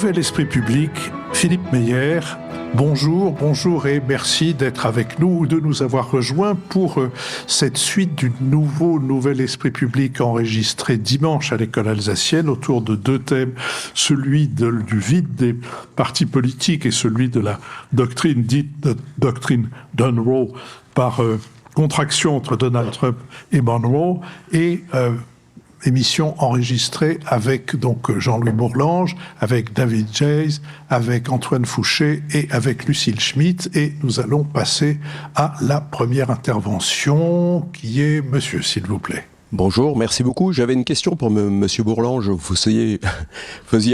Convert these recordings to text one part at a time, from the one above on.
Nouvel Esprit Public, Philippe Meyer. Bonjour et merci d'être avec nous, de nous avoir rejoints pour cette suite du Nouvel Esprit Public enregistré dimanche à l'école alsacienne autour de deux thèmes, celui du vide des partis politiques et celui de la doctrine dite doctrine d'Unroe par contraction entre Donald Trump et Monroe et émission enregistrée avec donc Jean-Louis Bourlange, avec David Jays, avec Antoine Fouché et avec Lucille Schmitt. Et nous allons passer à la première intervention qui est monsieur, s'il vous plaît. Bonjour, merci beaucoup. J'avais une question pour monsieur Bourlange. Vous faisiez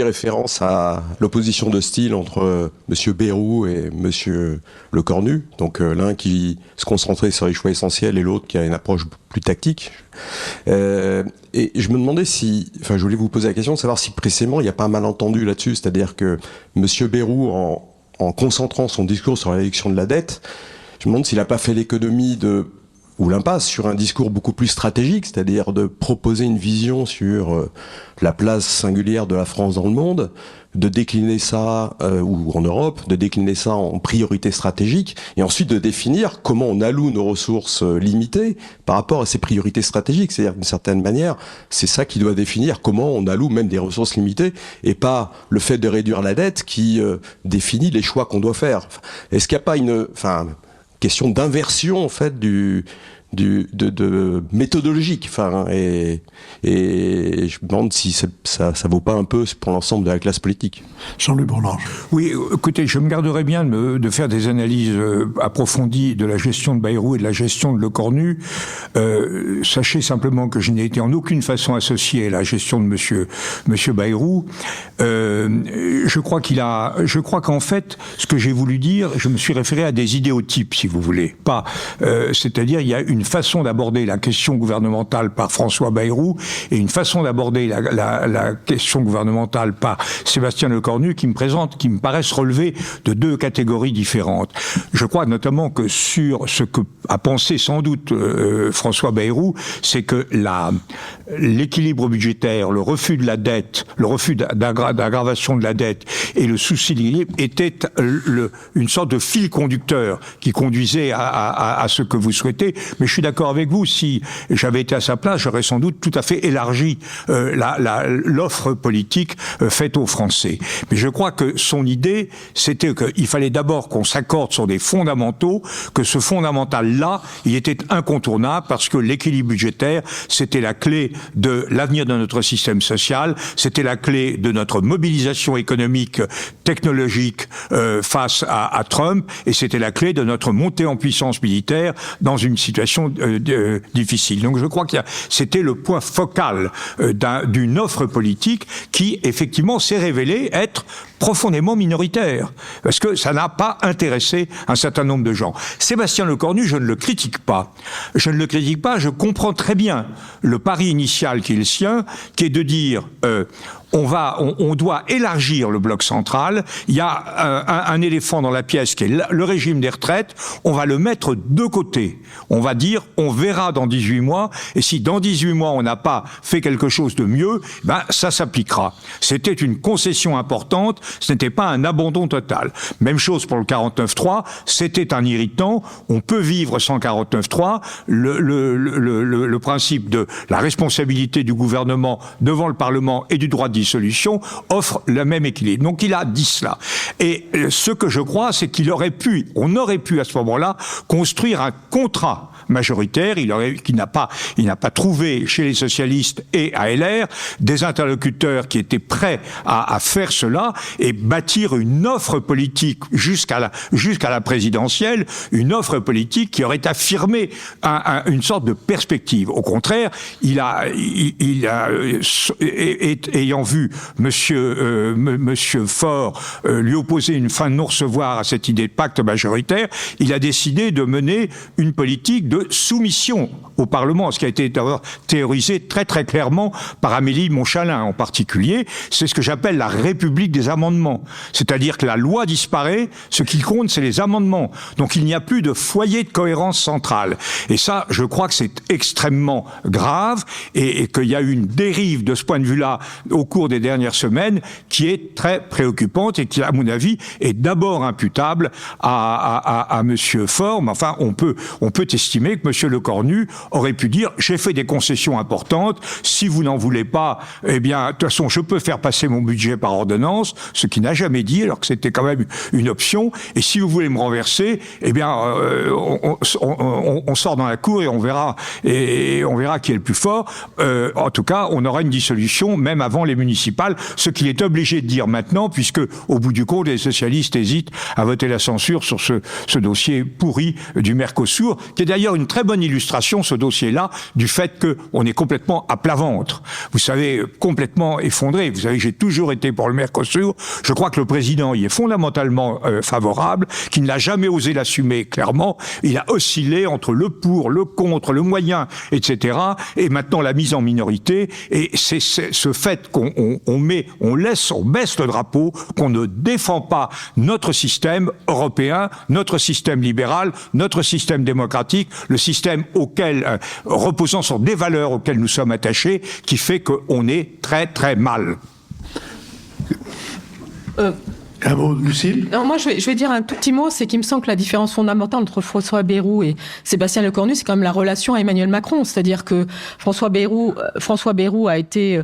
référence à l'opposition de style entre monsieur Bayrou et monsieur Lecornu. Donc l'un qui se concentrait sur les choix essentiels et l'autre qui a une approche plus tactique. Et je me demandais je voulais vous poser la question de savoir si précisément il n'y a pas un malentendu là-dessus. C'est-à-dire que monsieur Bayrou, en concentrant son discours sur la réduction de la dette, je me demande s'il n'a pas fait l'économie ou l'impasse sur un discours beaucoup plus stratégique, c'est-à-dire de proposer une vision sur la place singulière de la France dans le monde, de décliner ça, ou en Europe, de décliner ça en priorité stratégique, et ensuite de définir comment on alloue nos ressources limitées par rapport à ces priorités stratégiques. C'est-à-dire d'une certaine manière, c'est ça qui doit définir comment on alloue même des ressources limitées, et pas le fait de réduire la dette qui définit les choix qu'on doit faire. Est-ce qu'il n'y a pas une question d'inversion en fait de méthodologique, et je me demande si ça vaut pas un peu pour l'ensemble de la classe politique. Jean-Louis Bourlange. Oui, écoutez, je me garderais bien de faire des analyses approfondies de la gestion de Bayrou et de la gestion de Lecornu. Sachez simplement que je n'ai été en aucune façon associé à la gestion de monsieur Bayrou. Je crois qu'en fait, ce que j'ai voulu dire, je me suis référé à des idéotypes, si vous voulez. C'est-à-dire, il y a une façon d'aborder la question gouvernementale par François Bayrou et une façon d'aborder la question gouvernementale par Sébastien Lecornu qui me paraissent relever de deux catégories différentes. Je crois notamment que sur ce que a pensé sans doute François Bayrou, c'est que l'équilibre budgétaire, le refus de la dette, le refus d'aggravation de la dette et le souci de l'équilibre étaient une sorte de fil conducteur qui conduisait à ce que vous souhaitez. Mais je suis d'accord avec vous, si j'avais été à sa place, j'aurais sans doute tout à fait élargi l'offre politique faite aux Français. Mais je crois que son idée, c'était qu'il fallait d'abord qu'on s'accorde sur des fondamentaux, que ce fondamental-là, il était incontournable parce que l'équilibre budgétaire, c'était la clé de l'avenir de notre système social, c'était la clé de notre mobilisation économique, technologique face à Trump, et c'était la clé de notre montée en puissance militaire dans une situation difficile. Donc je crois que c'était le point focal d'une offre politique qui, effectivement, s'est révélée être profondément minoritaire, parce que ça n'a pas intéressé un certain nombre de gens. Sébastien Lecornu, je ne le critique pas. Je comprends très bien le pari initial qui est le sien, qui est de dire on doit élargir le bloc central. Il y a un éléphant dans la pièce qui est le régime des retraites. On va le mettre de côté. On va dire, on verra dans 18 mois. Et si dans 18 mois, on n'a pas fait quelque chose de mieux, ça s'appliquera. C'était une concession importante. Ce n'était pas un abandon total. Même chose pour le 49.3. C'était un irritant. On peut vivre sans 49.3. Le principe de la responsabilité du gouvernement devant le Parlement et du droit de dissolution offre le même équilibre. Donc il a dit cela. Et ce que je crois, c'est on aurait pu à ce moment-là construire un contrat majoritaire. Il n'a pas trouvé chez les socialistes et à LR des interlocuteurs qui étaient prêts à faire cela et bâtir une offre politique jusqu'à la présidentielle, une offre politique qui aurait affirmé une sorte de perspective. Au contraire, ayant vu Monsieur Faure lui opposer une fin de non-recevoir à cette idée de pacte majoritaire, il a décidé de mener une politique de soumission au Parlement, ce qui a été théorisé très très clairement par Amélie Montchalin en particulier. C'est ce que j'appelle la République des amendements. amendements. C'est-à-dire que la loi disparaît, ce qui compte, c'est les amendements. Donc il n'y a plus de foyer de cohérence centrale. Et ça, je crois que c'est extrêmement grave et qu'il y a eu une dérive de ce point de vue-là au cours des dernières semaines qui est très préoccupante et qui, à mon avis, est d'abord imputable à Monsieur Faure. Mais enfin, on peut estimer que Monsieur Lecornu aurait pu dire « j'ai fait des concessions importantes, si vous n'en voulez pas, eh bien, de toute façon, je peux faire passer mon budget par ordonnance », ce qu'il n'a jamais dit, alors que c'était quand même une option. Et si vous voulez me renverser, eh bien, on sort dans la cour et on verra qui est le plus fort. En tout cas, on aura une dissolution même avant les municipales, ce qu'il est obligé de dire maintenant, puisque au bout du compte, les socialistes hésitent à voter la censure sur ce dossier pourri du Mercosur, qui est d'ailleurs une très bonne illustration, ce dossier-là, du fait qu'on est complètement à plat ventre. Vous savez, complètement effondré. Vous savez que j'ai toujours été pour le Mercosur. Je crois que le président y est fondamentalement favorable, qu'il n'a jamais osé l'assumer clairement. Il a oscillé entre le pour, le contre, le moyen, etc. Et maintenant la mise en minorité. Et c'est ce fait qu'on baisse le drapeau, qu'on ne défend pas notre système européen, notre système libéral, notre système démocratique, le système reposant sur des valeurs auxquelles nous sommes attachés, qui fait qu'on est très très mal. Un mot, Lucile ? Non, moi, je vais dire un tout petit mot, c'est qu'il me semble que la différence fondamentale entre François Bayrou et Sébastien Lecornu, c'est quand même la relation à Emmanuel Macron. C'est-à-dire que François Bayrou a été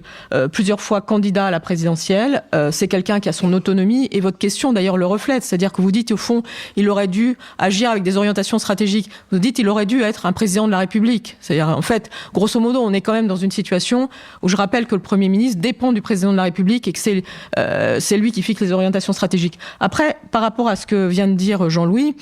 plusieurs fois candidat à la présidentielle. C'est quelqu'un qui a son autonomie, et votre question, d'ailleurs, le reflète. C'est-à-dire que vous dites, au fond, il aurait dû agir avec des orientations stratégiques. Vous dites, il aurait dû être un président de la République. C'est-à-dire, en fait, grosso modo, on est quand même dans une situation où je rappelle que le Premier ministre dépend du président de la République et que c'est lui qui fixe les orientations stratégiques. Après, par rapport à ce que vient de dire Jean-Louis,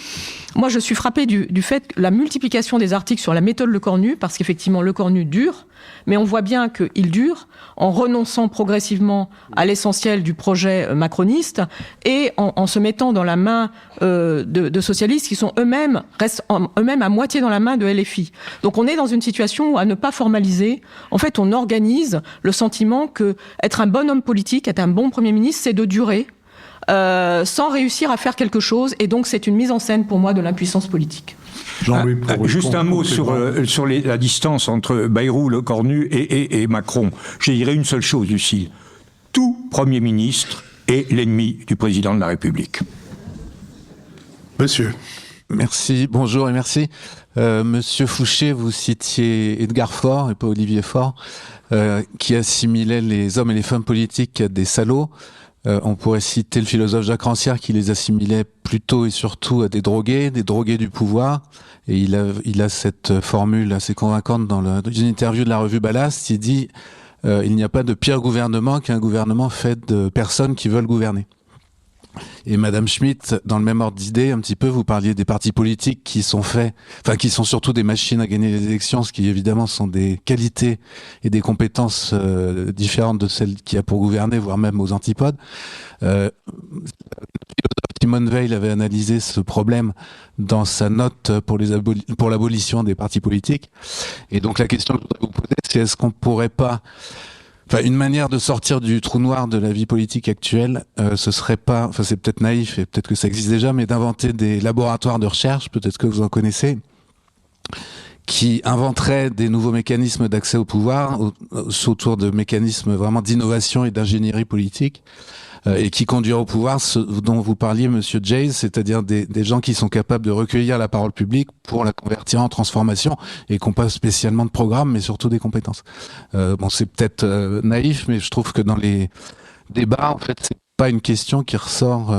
moi je suis frappée du fait que la multiplication des articles sur la méthode Lecornu, parce qu'effectivement Lecornu dure, mais on voit bien qu'il dure en renonçant progressivement à l'essentiel du projet macroniste et en se mettant dans la main de socialistes qui sont restent eux-mêmes à moitié dans la main de LFI. Donc on est dans une situation où, à ne pas formaliser, en fait on organise le sentiment que être un bon homme politique, être un bon Premier ministre, c'est de durer, sans réussir à faire quelque chose, et donc c'est une mise en scène pour moi de l'impuissance politique. Juste un mot sur la distance entre Bayrou, Lecornu et Macron. Je dirais une seule chose, Lucille. Tout Premier ministre est l'ennemi du président de la République. Monsieur. Merci, bonjour et merci. Monsieur Fouché, vous citiez Edgar Faure et pas Olivier Faure, qui assimilait les hommes et les femmes politiques à des salauds. On pourrait citer le philosophe Jacques Rancière qui les assimilait plutôt et surtout à des drogués du pouvoir. Et il a cette formule assez convaincante dans une interview de la revue Ballast. Il dit il n'y a pas de pire gouvernement qu'un gouvernement fait de personnes qui veulent gouverner. Et Madame Schmitt, dans le même ordre d'idée, un petit peu, vous parliez des partis politiques qui sont surtout des machines à gagner les élections, ce qui évidemment sont des qualités et des compétences différentes de celles qu'il y a pour gouverner, voire même aux antipodes. Simone Veil avait analysé ce problème dans sa note pour l'abolition des partis politiques. Et donc la question que je voudrais vous poser, c'est est-ce qu'on pourrait pas... une manière de sortir du trou noir de la vie politique actuelle, ce serait pas, c'est peut-être naïf et peut-être que ça existe déjà, mais d'inventer des laboratoires de recherche, peut-être que vous en connaissez, qui inventeraient des nouveaux mécanismes d'accès au pouvoir autour de mécanismes vraiment d'innovation et d'ingénierie politique, et qui conduiraient au pouvoir ce dont vous parliez, Monsieur Jayes, c'est-à-dire des gens qui sont capables de recueillir la parole publique pour la convertir en transformation et qui n'ont pas spécialement de programme, mais surtout des compétences. C'est peut-être naïf, mais je trouve que dans les débats, en fait, c'est pas une question qui ressort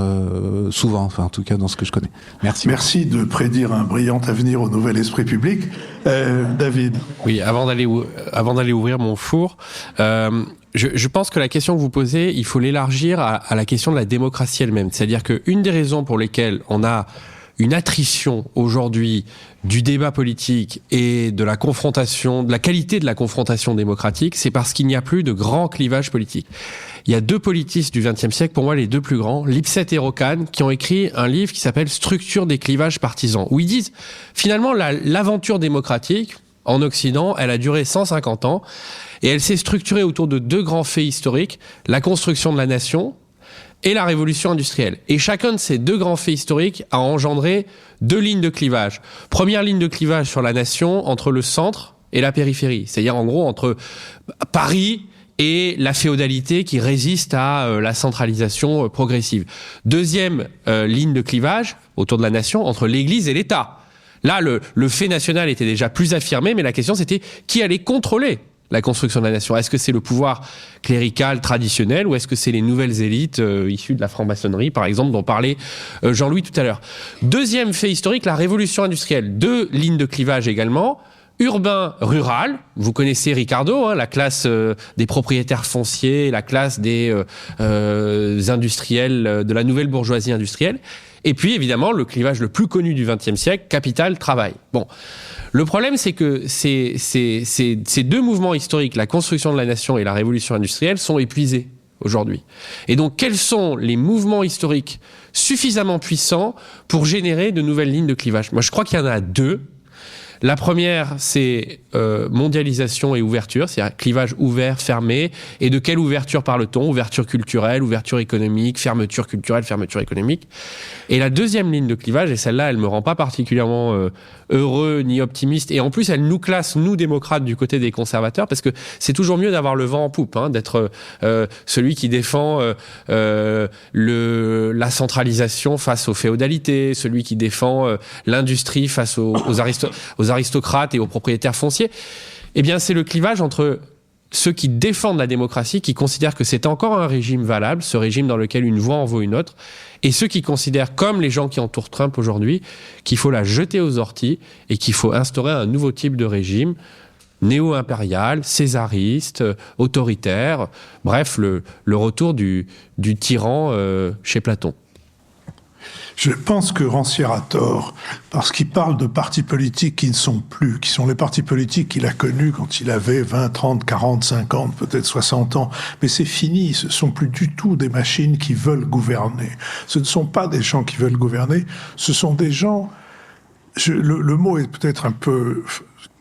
souvent, en tout cas dans ce que je connais. Merci. Merci de prédire un brillant avenir au nouvel esprit public. David. Oui, avant d'aller ouvrir mon four, je pense que la question que vous posez, il faut l'élargir à la question de la démocratie elle-même. C'est-à-dire qu'une des raisons pour lesquelles on a une attrition aujourd'hui du débat politique et de la confrontation, de la qualité de la confrontation démocratique, c'est parce qu'il n'y a plus de grands clivages politiques. Il y a deux politistes du XXe siècle, pour moi les deux plus grands, Lipset et Rocane, qui ont écrit un livre qui s'appelle « Structure des clivages partisans », où ils disent finalement l'aventure démocratique en Occident, elle a duré 150 ans et elle s'est structurée autour de deux grands faits historiques, la construction de la nation et la révolution industrielle. Et chacun de ces deux grands faits historiques a engendré deux lignes de clivage. Première ligne de clivage sur la nation entre le centre et la périphérie, c'est-à-dire en gros entre Paris et la féodalité qui résiste à la centralisation progressive. Deuxième ligne de clivage autour de la nation entre l'Église et l'État. Là, le fait national était déjà plus affirmé, mais la question c'était qui allait contrôler la construction de la nation. Est-ce que c'est le pouvoir clérical traditionnel ou est-ce que c'est les nouvelles élites issues de la franc-maçonnerie, par exemple, dont parlait Jean-Louis tout à l'heure. Deuxième fait historique, la révolution industrielle. Deux lignes de clivage également. Urbain-rural, vous connaissez Ricardo, la classe des propriétaires fonciers, la classe des industriels, de la nouvelle bourgeoisie industrielle. Et puis, évidemment, le clivage le plus connu du XXe siècle, capital-travail. Bon. Le problème, c'est que ces deux mouvements historiques, la construction de la nation et la révolution industrielle, sont épuisés aujourd'hui. Et donc, quels sont les mouvements historiques suffisamment puissants pour générer de nouvelles lignes de clivage ? Moi, je crois qu'il y en a deux. La première, c'est mondialisation et ouverture, c'est-à-dire clivage ouvert, fermé. Et de quelle ouverture parle-t-on ? Ouverture culturelle, ouverture économique, fermeture culturelle, fermeture économique. Et la deuxième ligne de clivage, et celle-là, elle me rend pas particulièrement heureux ni optimiste. Et en plus, elle nous classe, nous démocrates, du côté des conservateurs, parce que c'est toujours mieux d'avoir le vent en poupe, d'être celui qui défend la centralisation face aux féodalités, celui qui défend l'industrie face aux aristocrates et aux propriétaires fonciers. Eh bien, c'est le clivage entre ceux qui défendent la démocratie, qui considèrent que c'est encore un régime valable, ce régime dans lequel une voix en vaut une autre, et ceux qui considèrent, comme les gens qui entourent Trump aujourd'hui, qu'il faut la jeter aux orties et qu'il faut instaurer un nouveau type de régime néo-impérial, césariste, autoritaire, bref, le retour du tyran chez Platon. Je pense que Rancière a tort, parce qu'il parle de partis politiques qui ne sont plus, qui sont les partis politiques qu'il a connus quand il avait 20, 30, 40, 50, peut-être 60 ans. Mais c'est fini, ce ne sont plus du tout des machines qui veulent gouverner. Ce ne sont pas des gens qui veulent gouverner, ce sont des gens, le mot est peut-être un peu,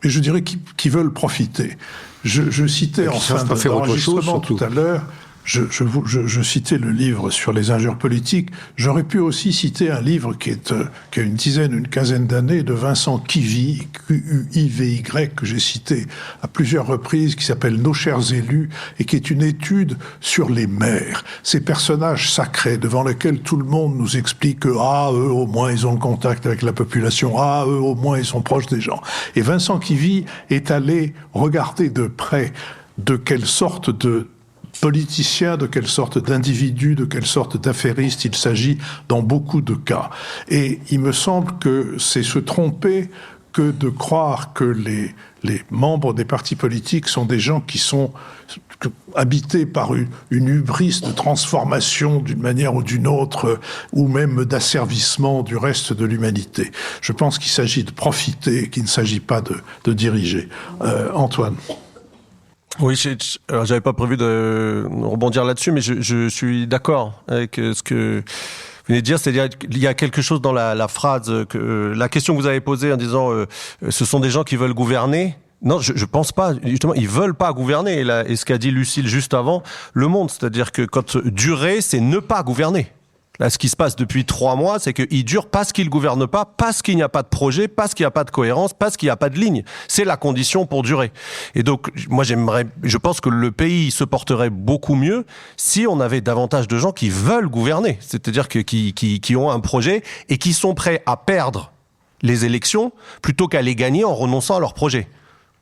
mais je dirais qui veulent profiter. Je citais en fin d'enregistrement tout à l'heure, je citais le livre sur les injures politiques. J'aurais pu aussi citer un livre qui a une quinzaine d'années, de Vincent Quivy, Q-U-I-V-Y, que j'ai cité à plusieurs reprises, qui s'appelle Nos chers élus, et qui est une étude sur les maires, ces personnages sacrés devant lesquels tout le monde nous explique que, eux, au moins, ils ont le contact avec la population, eux, au moins, ils sont proches des gens. Et Vincent Quivy est allé regarder de près de quelle sorte de politiciens, de quelle sorte d'individus, de quelle sorte d'affairistes il s'agit dans beaucoup de cas. Et il me semble que c'est se tromper que de croire que les membres des partis politiques sont des gens qui sont habités par une hubris de transformation d'une manière ou d'une autre, ou même d'asservissement du reste de l'humanité. Je pense qu'il s'agit de profiter, qu'il ne s'agit pas de diriger. Antoine. Oui, alors j'avais pas prévu de rebondir là-dessus, mais je suis d'accord avec ce que vous venez de dire, c'est-à-dire qu'il y a quelque chose dans la phrase, la question que vous avez posée en disant ce sont des gens qui veulent gouverner. Non, je pense pas. Justement, ils veulent pas gouverner. Et ce qu'a dit Lucille juste avant, le monde, c'est-à-dire que quand durer, c'est ne pas gouverner. Là, ce qui se passe depuis 3 mois, c'est qu'il dure parce qu'il gouverne pas, parce qu'il n'y a pas de projet, parce qu'il n'y a pas de cohérence, parce qu'il n'y a pas de ligne. C'est la condition pour durer. Et donc, moi, je pense que le pays se porterait beaucoup mieux si on avait davantage de gens qui veulent gouverner. C'est-à-dire qui ont un projet et qui sont prêts à perdre les élections plutôt qu'à les gagner en renonçant à leur projet.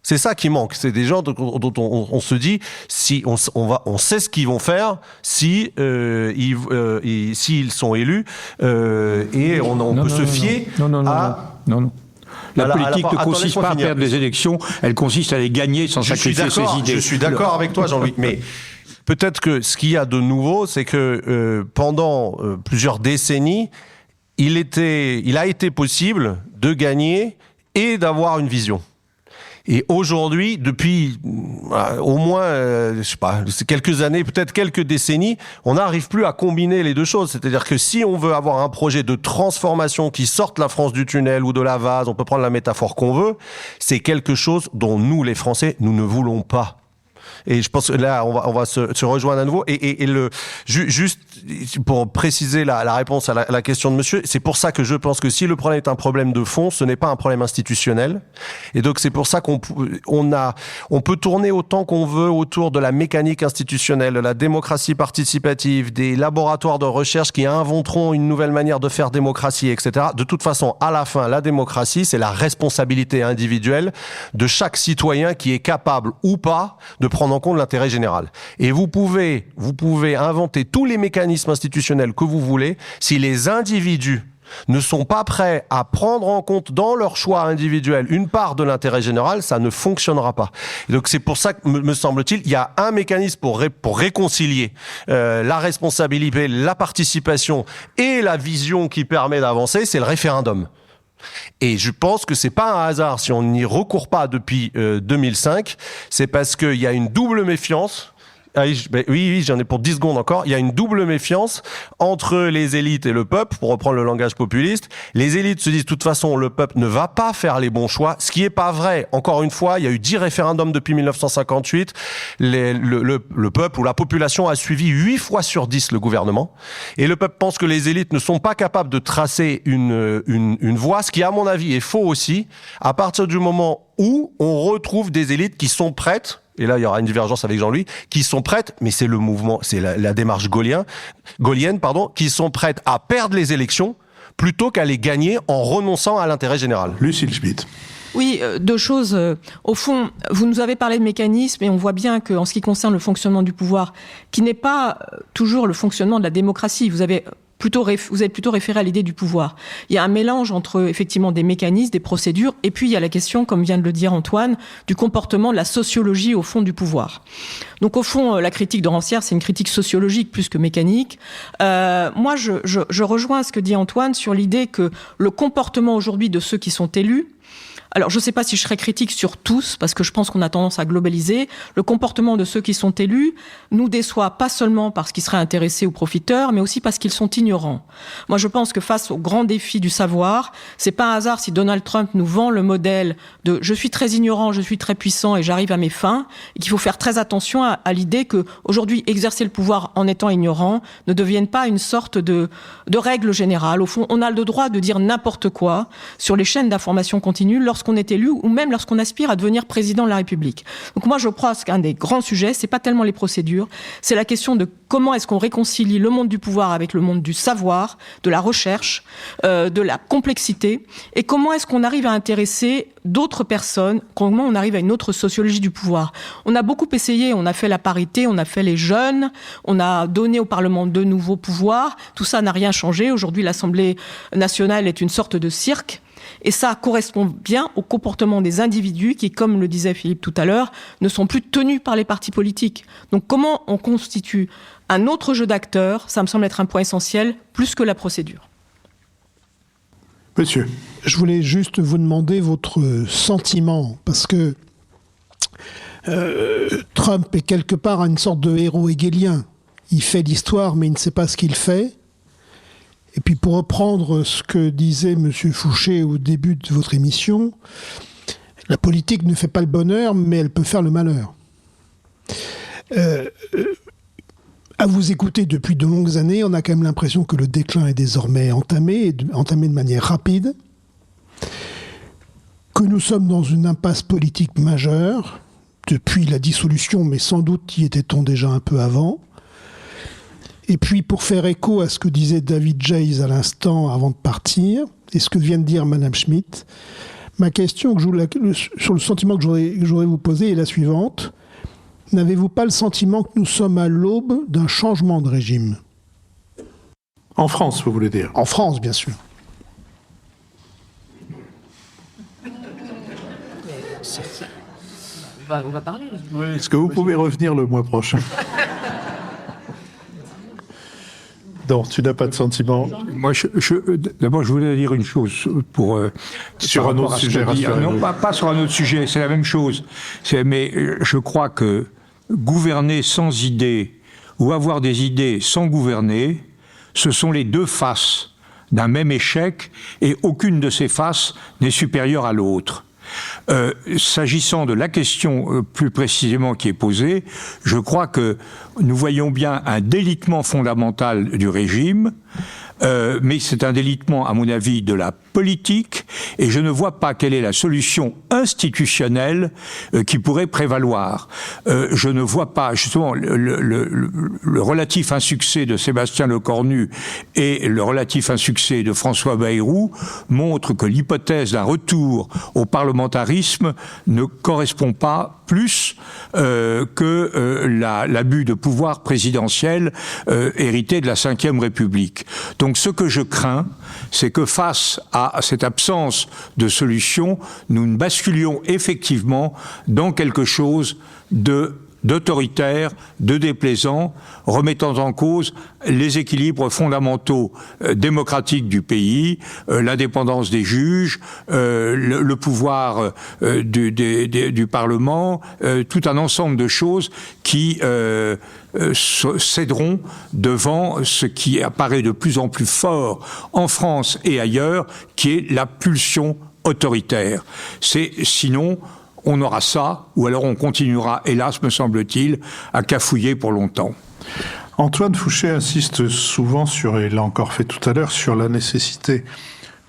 C'est ça qui manque. C'est des gens dont on se dit, si on sait ce qu'ils vont faire si s'ils sont élus, et on peut se fier à. Non. La politique ne consiste pas à perdre les élections, elle consiste à les gagner sans sacrifier ses idées. Je suis d'accord avec toi, Jean-Louis, mais peut-être que ce qu'il y a de nouveau, c'est que pendant plusieurs décennies, il a été possible de gagner et d'avoir une vision. Et aujourd'hui, depuis au moins, je sais pas, quelques années, peut-être quelques décennies, on n'arrive plus à combiner les deux choses. C'est-à-dire que si on veut avoir un projet de transformation qui sorte la France du tunnel ou de la vase, on peut prendre la métaphore qu'on veut, c'est quelque chose dont nous, les Français, nous ne voulons pas. Et je pense que là, on va se rejoindre à nouveau. Et juste pour préciser la réponse à la question de monsieur, c'est pour ça que je pense que si le problème est un problème de fond, ce n'est pas un problème institutionnel. Et donc c'est pour ça qu'on peut tourner autant qu'on veut autour de la mécanique institutionnelle, de la démocratie participative, des laboratoires de recherche qui inventeront une nouvelle manière de faire démocratie, etc. De toute façon, à la fin, la démocratie, c'est la responsabilité individuelle de chaque citoyen qui est capable ou pas de prendre en compte l'intérêt général. Et vous pouvez inventer tous les mécanismes institutionnels que vous voulez, si les individus ne sont pas prêts à prendre en compte dans leur choix individuel une part de l'intérêt général, ça ne fonctionnera pas. Et donc c'est pour ça que, me semble-t-il, il y a un mécanisme pour réconcilier la responsabilité, la participation et la vision qui permet d'avancer, c'est le référendum. Et je pense que c'est pas un hasard si on n'y recourt pas depuis 2005, c'est parce qu'il y a une double méfiance. Ah oui, j'en ai pour 10 secondes encore. Il y a une double méfiance entre les élites et le peuple, pour reprendre le langage populiste. Les élites se disent, de toute façon, le peuple ne va pas faire les bons choix, ce qui est pas vrai. Encore une fois, il y a eu 10 référendums depuis 1958. Le peuple ou la population a suivi 8 fois sur 10 le gouvernement. Et le peuple pense que les élites ne sont pas capables de tracer une voie, ce qui, à mon avis, est faux aussi, à partir du moment où on retrouve des élites qui sont prêtes, et là il y aura une divergence avec Jean-Louis, qui sont prêtes, mais c'est le mouvement, c'est la démarche gaulienne, qui sont prêtes à perdre les élections plutôt qu'à les gagner en renonçant à l'intérêt général. Lucille Schmitt. Oui, deux choses. Au fond, vous nous avez parlé de mécanismes et on voit bien qu'en ce qui concerne le fonctionnement du pouvoir, qui n'est pas toujours le fonctionnement de la démocratie, vous êtes plutôt référé à l'idée du pouvoir. Il y a un mélange entre, effectivement, des mécanismes, des procédures, et puis il y a la question, comme vient de le dire Antoine, du comportement, de la sociologie, au fond, du pouvoir. Donc, au fond, la critique de Rancière, c'est une critique sociologique plus que mécanique. Moi, je rejoins ce que dit Antoine sur l'idée que le comportement aujourd'hui de ceux qui sont élus, alors, je ne sais pas si je serais critique sur tous, parce que je pense qu'on a tendance à globaliser. Le comportement de ceux qui sont élus nous déçoit pas seulement parce qu'ils seraient intéressés ou profiteurs, mais aussi parce qu'ils sont ignorants. Moi, je pense que face au grand défi du savoir, c'est pas un hasard si Donald Trump nous vend le modèle de « je suis très ignorant, je suis très puissant et j'arrive à mes fins », et qu'il faut faire très attention à l'idée que aujourd'hui exercer le pouvoir en étant ignorant ne devienne pas une sorte de règle générale. Au fond, on a le droit de dire n'importe quoi sur les chaînes d'information continue lorsqu'on est élu ou même lorsqu'on aspire à devenir président de la République. Donc moi, je crois qu'un des grands sujets, c'est pas tellement les procédures, c'est la question de comment est-ce qu'on réconcilie le monde du pouvoir avec le monde du savoir, de la recherche, de la complexité, et comment est-ce qu'on arrive à intéresser d'autres personnes, comment on arrive à une autre sociologie du pouvoir. On a beaucoup essayé, on a fait la parité, on a fait les jeunes, on a donné au Parlement de nouveaux pouvoirs, tout ça n'a rien changé. Aujourd'hui, l'Assemblée nationale est une sorte de cirque. Et ça correspond bien au comportement des individus qui, comme le disait Philippe tout à l'heure, ne sont plus tenus par les partis politiques. Donc comment on constitue un autre jeu d'acteurs, ça me semble être un point essentiel, plus que la procédure. Monsieur. Je voulais juste vous demander votre sentiment, parce que Trump est quelque part une sorte de héros hegelien. Il fait l'histoire, mais il ne sait pas ce qu'il fait. Et puis pour reprendre ce que disait M. Fouché au début de votre émission, la politique ne fait pas le bonheur, mais elle peut faire le malheur. À vous écouter depuis de longues années, on a quand même l'impression que le déclin est désormais entamé de manière rapide, que nous sommes dans une impasse politique majeure, depuis la dissolution, mais sans doute y était-on déjà un peu avant. Et puis, pour faire écho à ce que disait David Jays à l'instant avant de partir, et ce que vient de dire Madame Schmitt, ma question sur le sentiment que je voudrais vous poser est la suivante. N'avez-vous pas le sentiment que nous sommes à l'aube d'un changement de régime ? En France, vous voulez dire ? En France, bien sûr. On va parler. Oui. Est-ce que vous pouvez revenir le mois prochain ? Non, tu n'as pas de sentiment. Moi, d'abord, je voulais dire une chose sur un autre sujet. Non, pas sur un autre sujet, c'est la même chose. Mais je crois que gouverner sans idées ou avoir des idées sans gouverner, ce sont les deux faces d'un même échec et aucune de ces faces n'est supérieure à l'autre. S'agissant de la question plus précisément qui est posée, je crois que nous voyons bien un délitement fondamental du régime, mais c'est un délitement, à mon avis, de la politique, et je ne vois pas quelle est la solution institutionnelle qui pourrait prévaloir. Je ne vois pas, justement, le relatif insuccès de Sébastien Lecornu et le relatif insuccès de François Bayrou montrent que l'hypothèse d'un retour au parlementarisme ne correspond pas plus que l'abus de pouvoir présidentiel hérité de la Ve République. Donc ce que je crains, c'est que face à cette absence de solution, nous ne basculions effectivement dans quelque chose d'autoritaire, de déplaisant, remettant en cause les équilibres fondamentaux démocratiques du pays, l'indépendance des juges, le pouvoir du Parlement, tout un ensemble de choses qui céderont devant ce qui apparaît de plus en plus fort en France et ailleurs, qui est la pulsion autoritaire. Sinon, on aura ça, ou alors on continuera, hélas, me semble-t-il, à cafouiller pour longtemps. Antoine Fouché insiste souvent sur, et l'a encore fait tout à l'heure, sur la nécessité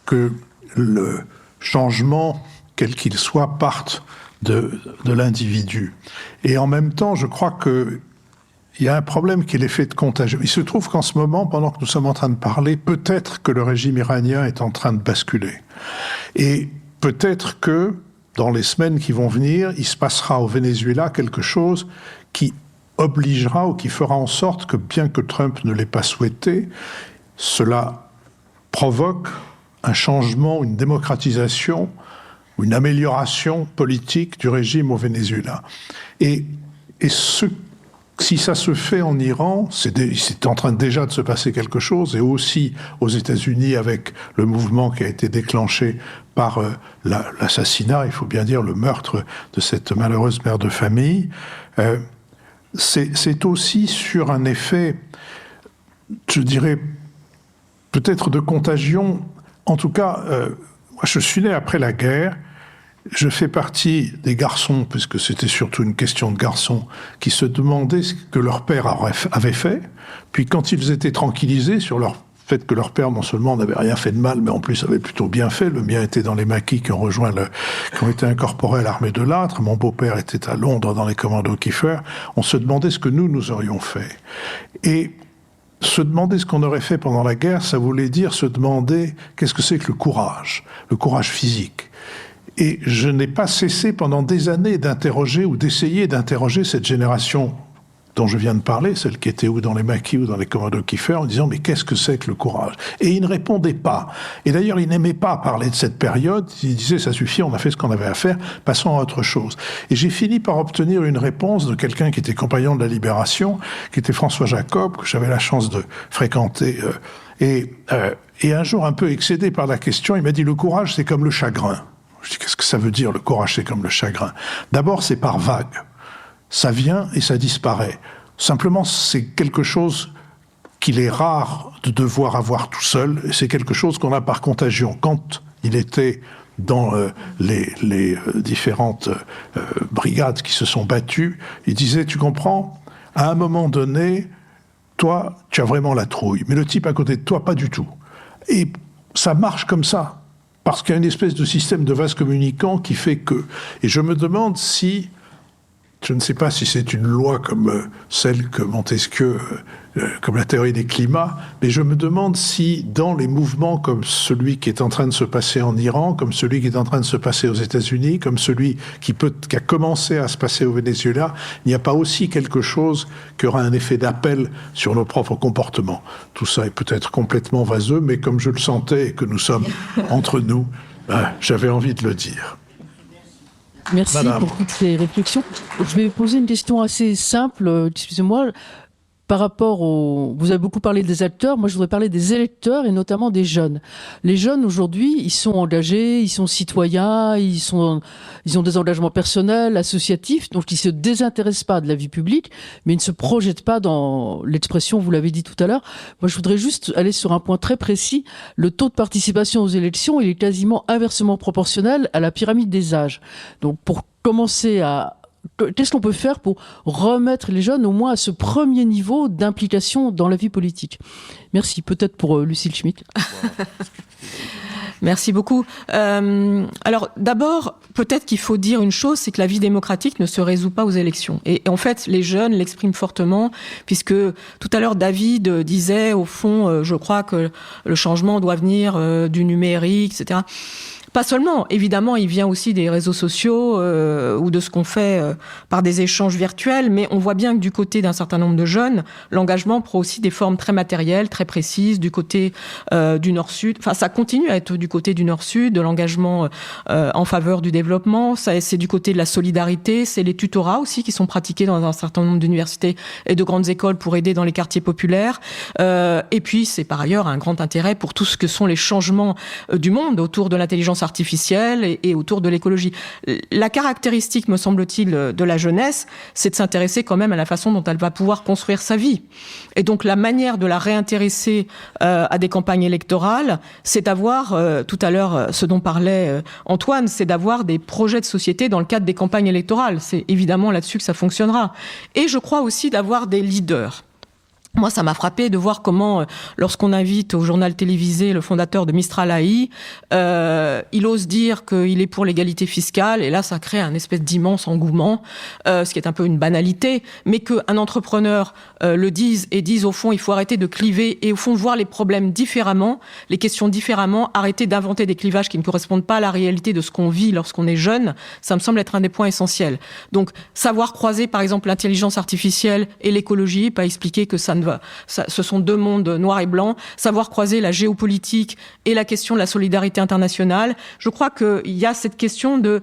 que le changement, quel qu'il soit, parte de l'individu. Et en même temps, je crois qu'il y a un problème qui est l'effet de contagion. Il se trouve qu'en ce moment, pendant que nous sommes en train de parler, peut-être que le régime iranien est en train de basculer. Et peut-être que dans les semaines qui vont venir, il se passera au Venezuela quelque chose qui obligera ou qui fera en sorte que, bien que Trump ne l'ait pas souhaité, cela provoque un changement, une démocratisation, une amélioration politique du régime au Venezuela. Et si ça se fait en Iran, c'est en train déjà de se passer quelque chose, et aussi aux États-Unis avec le mouvement qui a été déclenché par l'assassinat, il faut bien dire le meurtre de cette malheureuse mère de famille, c'est aussi sur un effet, je dirais, peut-être de contagion. En tout cas, moi je suis né après la guerre. Je fais partie des garçons, puisque c'était surtout une question de garçons, qui se demandaient ce que leur père avait fait. Puis quand ils étaient tranquillisés sur leur fait que leur père, non seulement n'avait rien fait de mal, mais en plus avait plutôt bien fait. Le mien était dans les maquis qui ont été incorporés à l'armée de Lattre. Mon beau-père était à Londres dans les commandos Kiefer. On se demandait ce que nous aurions fait. Et se demander ce qu'on aurait fait pendant la guerre, ça voulait dire se demander qu'est-ce que c'est que le courage physique. Et je n'ai pas cessé pendant des années d'interroger ou d'essayer d'interroger cette génération dont je viens de parler, celle qui était ou dans les maquis ou dans les commandos Kiefer, en disant « mais qu'est-ce que c'est que le courage ?» Et ils ne répondaient pas. Et d'ailleurs, ils n'aimaient pas parler de cette période. Ils disaient « ça suffit, on a fait ce qu'on avait à faire, passons à autre chose ». Et j'ai fini par obtenir une réponse de quelqu'un qui était compagnon de la Libération, qui était François Jacob, que j'avais la chance de fréquenter. Et un jour, un peu excédé par la question, il m'a dit « le courage, c'est comme le chagrin ». Je dis, qu'est-ce que ça veut dire, le courage, c'est comme le chagrin? D'abord, c'est par vague. Ça vient et ça disparaît. Simplement, c'est quelque chose qu'il est rare de devoir avoir tout seul, et c'est quelque chose qu'on a par contagion. Quand il était dans les différentes brigades qui se sont battues, il disait, tu comprends, à un moment donné, toi, tu as vraiment la trouille, mais le type à côté de toi, pas du tout. Et ça marche comme ça. Parce qu'il y a une espèce de système de vase communicant qui fait que... Et je me demande si... Je ne sais pas si c'est une loi comme celle que Montesquieu, comme la théorie des climats, mais je me demande si dans les mouvements comme celui qui est en train de se passer en Iran, comme celui qui est en train de se passer aux États-Unis, comme celui qui a commencé à se passer au Venezuela, il n'y a pas aussi quelque chose qui aura un effet d'appel sur nos propres comportements. Tout ça est peut-être complètement vaseux, mais comme je le sentais et que nous sommes entre nous, j'avais envie de le dire. Merci Madame. pour toutes ces réflexions. Je vais poser une question assez simple, excusez-moi. par rapport vous avez beaucoup parlé des acteurs, moi je voudrais parler des électeurs et notamment des jeunes. Les jeunes aujourd'hui, ils sont engagés, ils sont citoyens, ils ont des engagements personnels, associatifs, donc ils se désintéressent pas de la vie publique, mais ils ne se projettent pas dans l'expression, vous l'avez dit tout à l'heure. Moi je voudrais juste aller sur un point très précis. Le taux de participation aux élections, il est quasiment inversement proportionnel à la pyramide des âges. Donc pour commencer qu'est-ce qu'on peut faire pour remettre les jeunes au moins à ce premier niveau d'implication dans la vie politique? Merci. Peut-être pour Lucille Schmitt. Merci beaucoup. Alors d'abord, peut-être qu'il faut dire une chose, c'est que la vie démocratique ne se résout pas aux élections. Et en fait, les jeunes l'expriment fortement, puisque tout à l'heure David disait, au fond, je crois que le changement doit venir du numérique, etc. Pas seulement, évidemment, il vient aussi des réseaux sociaux ou de ce qu'on fait par des échanges virtuels, mais on voit bien que du côté d'un certain nombre de jeunes, l'engagement prend aussi des formes très matérielles, très précises, du côté du Nord-Sud. Enfin, ça continue à être du côté du Nord-Sud, de l'engagement en faveur du développement. C'est du côté de la solidarité, c'est les tutorats aussi qui sont pratiqués dans un certain nombre d'universités et de grandes écoles pour aider dans les quartiers populaires. Et puis, c'est par ailleurs un grand intérêt pour tout ce que sont les changements du monde autour de l'intelligence artificielle et autour de l'écologie. La caractéristique, me semble-t-il, de la jeunesse, c'est de s'intéresser quand même à la façon dont elle va pouvoir construire sa vie. Et donc la manière de la réintéresser à des campagnes électorales, c'est d'avoir, tout à l'heure, ce dont parlait Antoine, c'est d'avoir des projets de société dans le cadre des campagnes électorales. C'est évidemment là-dessus que ça fonctionnera. Et je crois aussi d'avoir des leaders. Moi, ça m'a frappé de voir comment, lorsqu'on invite au journal télévisé le fondateur de Mistral AI, il ose dire qu'il est pour l'égalité fiscale, et là, ça crée un espèce d'immense engouement, ce qui est un peu une banalité, mais qu'un entrepreneur le dise et dise, au fond, il faut arrêter de cliver et, au fond, voir les problèmes différemment, les questions différemment, arrêter d'inventer des clivages qui ne correspondent pas à la réalité de ce qu'on vit lorsqu'on est jeune, ça me semble être un des points essentiels. Donc, savoir croiser, par exemple, l'intelligence artificielle et l'écologie, pas expliquer que ce sont deux mondes noirs et blancs, savoir croiser la géopolitique et la question de la solidarité internationale. Je crois qu'il y a cette question de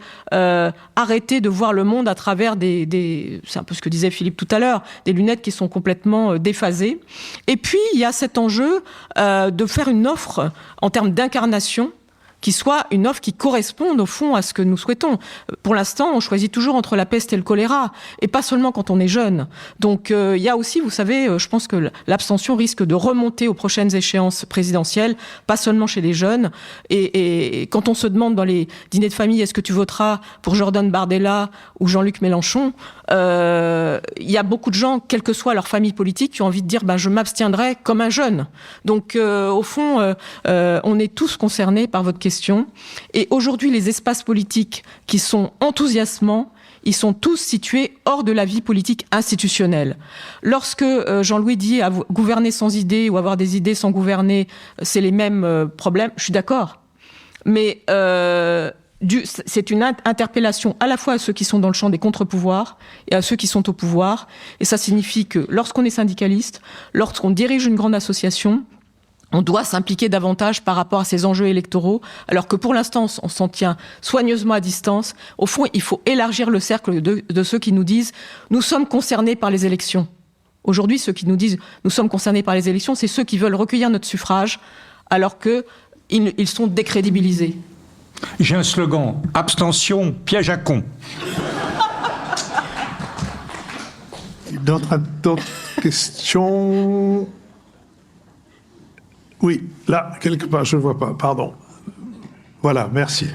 arrêter de voir le monde à travers c'est un peu ce que disait Philippe tout à l'heure, des lunettes qui sont complètement déphasées. Et puis, il y a cet enjeu de faire une offre en termes d'incarnation qui soit une offre qui corresponde au fond à ce que nous souhaitons. Pour l'instant, on choisit toujours entre la peste et le choléra, et pas seulement quand on est jeune. Donc il y a aussi, vous savez, je pense que l'abstention risque de remonter aux prochaines échéances présidentielles, pas seulement chez les jeunes. Et quand on se demande dans les dîners de famille, est-ce que tu voteras pour Jordan Bardella ou Jean-Luc Mélenchon, il y a beaucoup de gens, quelle que soit leur famille politique, qui ont envie de dire je m'abstiendrai comme un jeune. Donc au fond, on est tous concernés par votre question. Et aujourd'hui, les espaces politiques qui sont enthousiasmants, ils sont tous situés hors de la vie politique institutionnelle. Lorsque Jean-Louis dit gouverner sans idées ou avoir des idées sans gouverner, c'est les mêmes problèmes, je suis d'accord. Mais c'est une interpellation à la fois à ceux qui sont dans le champ des contre-pouvoirs et à ceux qui sont au pouvoir. Et ça signifie que lorsqu'on est syndicaliste, lorsqu'on dirige une grande association, on doit s'impliquer davantage par rapport à ces enjeux électoraux, alors que pour l'instant, on s'en tient soigneusement à distance. Au fond, il faut élargir le cercle de ceux qui nous disent « nous sommes concernés par les élections ». Aujourd'hui, ceux qui nous disent « nous sommes concernés par les élections », c'est ceux qui veulent recueillir notre suffrage, alors qu'ils sont décrédibilisés. J'ai un slogan, abstention, piège à con. D'autres questions? Oui, là, quelque part, je ne vois pas, pardon. Voilà, merci.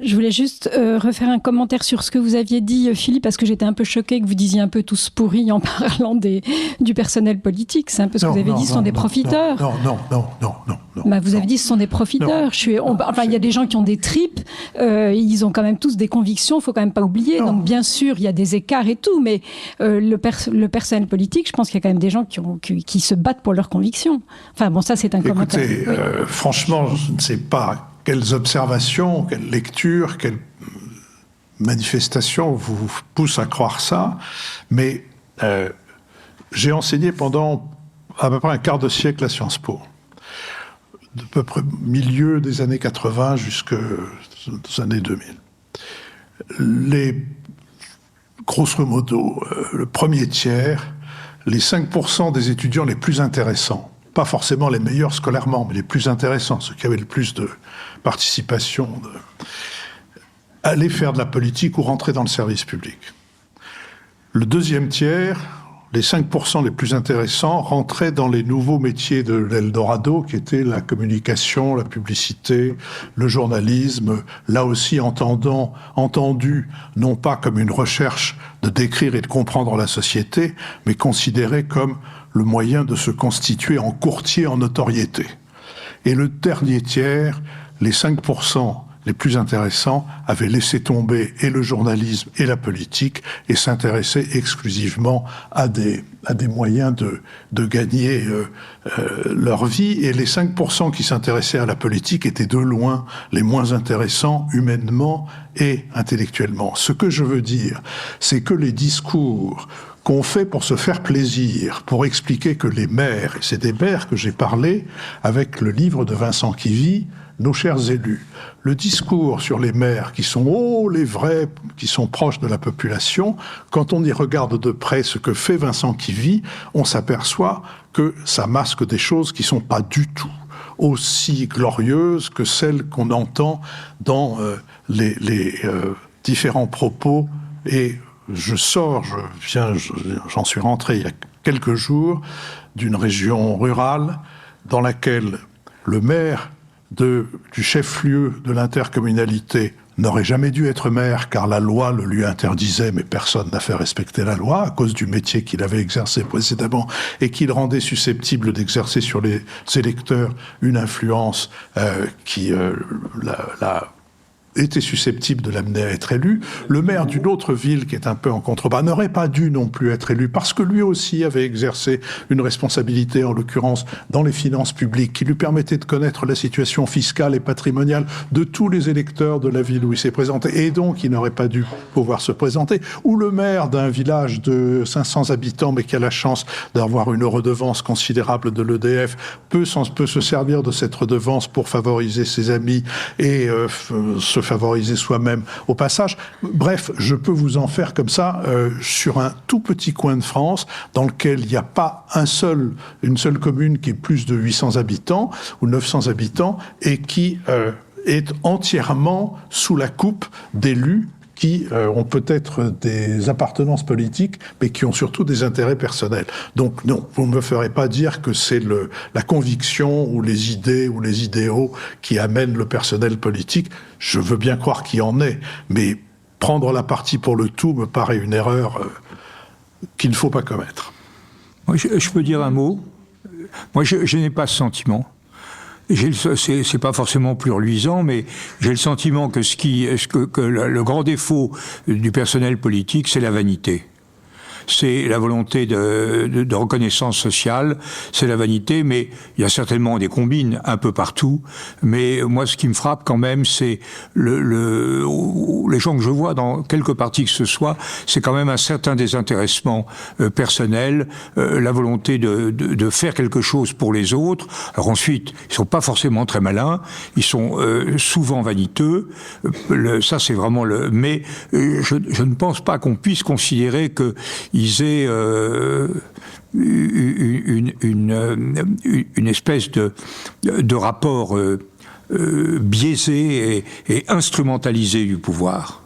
Je voulais juste refaire un commentaire sur ce que vous aviez dit, Philippe, parce que j'étais un peu choquée que vous disiez un peu tous pourris en parlant du personnel politique. C'est un peu ce que vous avez dit, ce sont des profiteurs. Non. Vous avez dit ce sont des profiteurs. Il y a des gens qui ont des tripes, ils ont quand même tous des convictions, il ne faut quand même pas oublier. Donc bien sûr, il y a des écarts et tout, mais le personnel politique, je pense qu'il y a quand même des gens qui se battent pour leurs convictions. Enfin bon, ça c'est un commentaire. Écoutez, oui. Franchement, je ne sais pas quelles observations, quelles lectures, quelles manifestations vous poussent à croire ça, mais j'ai enseigné pendant à peu près un quart de siècle à Sciences Po, de peu près milieu des années 80 jusqu'aux années 2000. Les grosso modo, le premier tiers, les 5% des étudiants les plus intéressants, pas forcément les meilleurs scolairement, mais les plus intéressants, ceux qui avaient le plus de participation, allaient faire de la politique ou rentrer dans le service public. Le deuxième tiers, les 5% les plus intéressants, rentraient dans les nouveaux métiers de l'Eldorado, qui étaient la communication, la publicité, le journalisme, là aussi entendu non pas comme une recherche de décrire et de comprendre la société, mais considéré comme le moyen de se constituer en courtier en notoriété. Et le dernier tiers, les 5% les plus intéressants, avaient laissé tomber et le journalisme et la politique et s'intéressaient exclusivement à des moyens de gagner leur vie. Et les 5% qui s'intéressaient à la politique étaient de loin les moins intéressants humainement et intellectuellement. Ce que je veux dire, c'est que les discours qu'on fait pour se faire plaisir, pour expliquer que les maires, et c'est des maires que j'ai parlé avec le livre de Vincent Quivy, Nos chers élus. Le discours sur les maires qui sont les vrais, qui sont proches de la population, quand on y regarde de près ce que fait Vincent Quivy, on s'aperçoit que ça masque des choses qui sont pas du tout aussi glorieuses que celles qu'on entend dans les différents propos. Et j'en suis rentré il y a quelques jours d'une région rurale dans laquelle le maire du chef-lieu de l'intercommunalité n'aurait jamais dû être maire car la loi le lui interdisait, mais personne n'a fait respecter la loi à cause du métier qu'il avait exercé précédemment et qu'il rendait susceptible d'exercer sur les électeurs une influence qui était susceptible de l'amener à être élu. Le maire d'une autre ville qui est un peu en contrebas n'aurait pas dû non plus être élu parce que lui aussi avait exercé une responsabilité, en l'occurrence dans les finances publiques, qui lui permettait de connaître la situation fiscale et patrimoniale de tous les électeurs de la ville où il s'est présenté, et donc il n'aurait pas dû pouvoir se présenter. Ou le maire d'un village de 500 habitants mais qui a la chance d'avoir une redevance considérable de l'EDF peut se servir de cette redevance pour favoriser ses amis et se favoriser soi-même au passage. Bref, je peux vous en faire comme ça sur un tout petit coin de France dans lequel il n'y a pas une seule commune qui ait plus de 800 habitants ou 900 habitants et qui est entièrement sous la coupe d'élus qui ont peut-être des appartenances politiques, mais qui ont surtout des intérêts personnels. Donc non, vous ne me ferez pas dire que c'est la conviction ou les idées ou les idéaux qui amènent le personnel politique. Je veux bien croire qu'il y en est, mais prendre la partie pour le tout me paraît une erreur qu'il ne faut pas commettre. Moi, je peux dire un mot. Moi, je n'ai pas ce sentiment. C'est pas forcément plus reluisant, mais j'ai le sentiment que le grand défaut du personnel politique, c'est la vanité. C'est la volonté de reconnaissance sociale, c'est la vanité, mais il y a certainement des combines un peu partout. Mais moi, ce qui me frappe quand même, c'est les gens que je vois dans quelque partie que ce soit, c'est quand même un certain désintéressement personnel, la volonté de faire quelque chose pour les autres. Alors ensuite, ils sont pas forcément très malins, ils sont souvent vaniteux. Ça, c'est vraiment mais je ne pense pas qu'on puisse considérer que ils aient une espèce de rapport biaisé et instrumentalisé du pouvoir.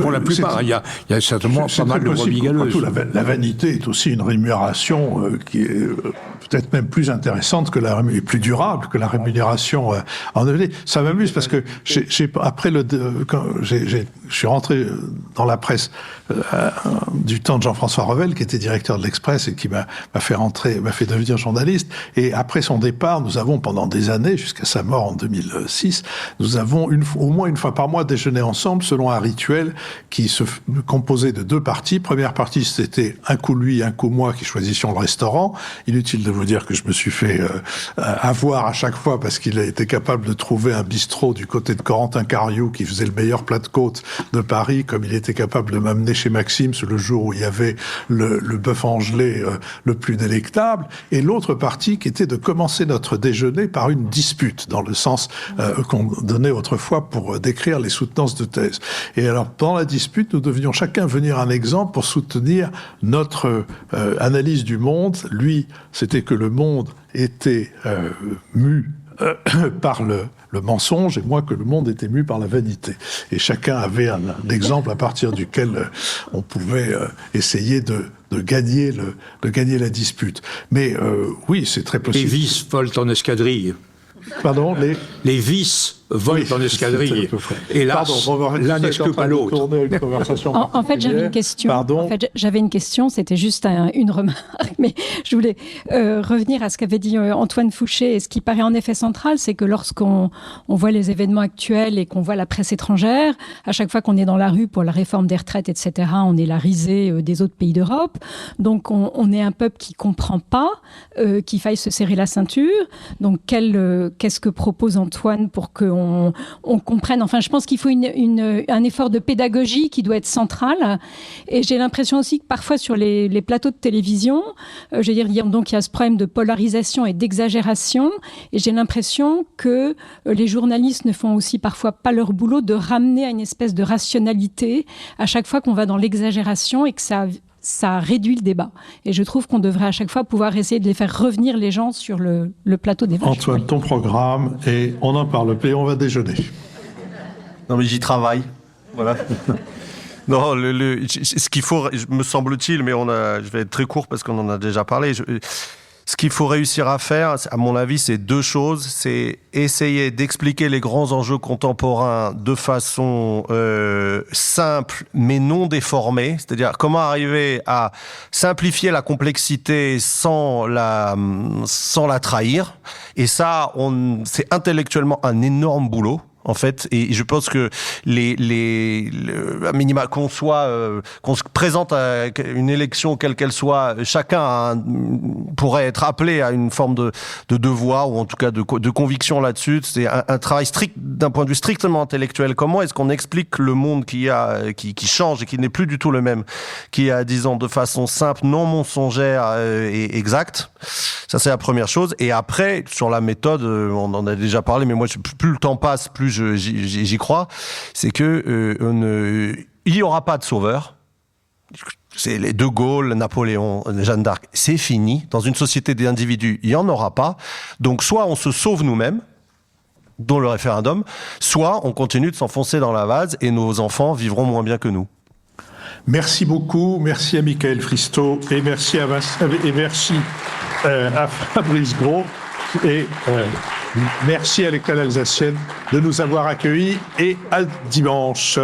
Pour la plupart, il y a certainement pas mal de brebis galeuses. La vanité est aussi une rémunération qui est peut-être même plus intéressante et plus durable que la rémunération en devenir. Ça m'amuse parce que quand je suis rentré dans la presse du temps de Jean-François Revel, qui était directeur de l'Express et qui m'a fait devenir journaliste. Et après son départ, nous avons pendant des années, jusqu'à sa mort en 2006, nous avons au moins une fois par mois déjeuné ensemble selon un rituel qui se composait de deux parties. Première partie, c'était un coup lui, un coup moi qui choisissions le restaurant. Inutile de vous dire que je me suis fait avoir à chaque fois parce qu'il a été capable de trouver un bistrot du côté de Corentin Cariou qui faisait le meilleur plat de côte de Paris, comme il était capable de m'amener chez Maxime le jour où il y avait le bœuf en gelée le plus délectable. Et l'autre partie qui était de commencer notre déjeuner par une dispute, dans le sens qu'on donnait autrefois pour décrire les soutenances de thèse. Et alors alors, pendant la dispute, nous devions chacun venir un exemple pour soutenir notre analyse du monde. Lui, c'était que le monde était mu par le mensonge, et moi que le monde était mu par la vanité. Et chacun avait un exemple à partir duquel on pouvait essayer de gagner la dispute. Mais oui, c'est très possible. Les vices volent en escadrille. Pardon, les vices volent en escadrille. Et là, l'un n'exclut pas l'autre. En fait, j'avais une question. Pardon. En fait, j'avais une question. C'était juste une remarque, mais je voulais revenir à ce qu'avait dit Antoine Fouché. Et ce qui paraît en effet central, c'est que lorsqu'on voit les événements actuels et qu'on voit la presse étrangère, à chaque fois qu'on est dans la rue pour la réforme des retraites, etc., on est la risée des autres pays d'Europe. Donc, on est un peuple qui comprend pas qu'il faille se serrer la ceinture. Donc, qu'est-ce que propose Antoine pour qu'on comprenne? Enfin, je pense qu'il faut un effort de pédagogie qui doit être central. Et j'ai l'impression aussi que parfois sur les plateaux de télévision, je veux dire, donc il y a ce problème de polarisation et d'exagération. Et j'ai l'impression que les journalistes ne font aussi parfois pas leur boulot de ramener à une espèce de rationalité à chaque fois qu'on va dans l'exagération et que ça réduit le débat. Et je trouve qu'on devrait à chaque fois pouvoir essayer de les faire revenir les gens sur le plateau des vaches. Antoine, ton programme, et on en parle plus, on va déjeuner. Non mais j'y travaille, voilà. Non, ce qu'il faut, me semble-t-il, mais je vais être très court parce qu'on en a déjà parlé. Ce qu'il faut réussir à faire, à mon avis, c'est deux choses. C'est essayer d'expliquer les grands enjeux contemporains de façon simple, mais non déformée. C'est-à-dire comment arriver à simplifier la complexité sans la trahir. Et ça, c'est intellectuellement un énorme boulot. En fait, et je pense que à minima qu'on se présente à une élection quelle qu'elle soit, chacun pourrait être appelé à une forme de devoir ou en tout cas de conviction là-dessus. C'est un travail strict d'un point de vue strictement intellectuel. Comment est-ce qu'on explique le monde qui change et qui n'est plus du tout le même qu'il y a 10 ans de façon simple, non mensongère et exacte? Ça, c'est la première chose. Et après, sur la méthode, on en a déjà parlé, mais moi, plus le temps passe, plus j'y crois, c'est que il n'y aura pas de sauveur. C'est les De Gaulle, Napoléon, Jeanne d'Arc. C'est fini. Dans une société d'individus, il n'y en aura pas. Donc, soit on se sauve nous-mêmes, dont le référendum, soit on continue de s'enfoncer dans la vase et nos enfants vivront moins bien que nous. Merci beaucoup. Merci à Michael Fristo et merci à Fabrice Gros. Et merci à l'École alsacienne de nous avoir accueillis et à dimanche.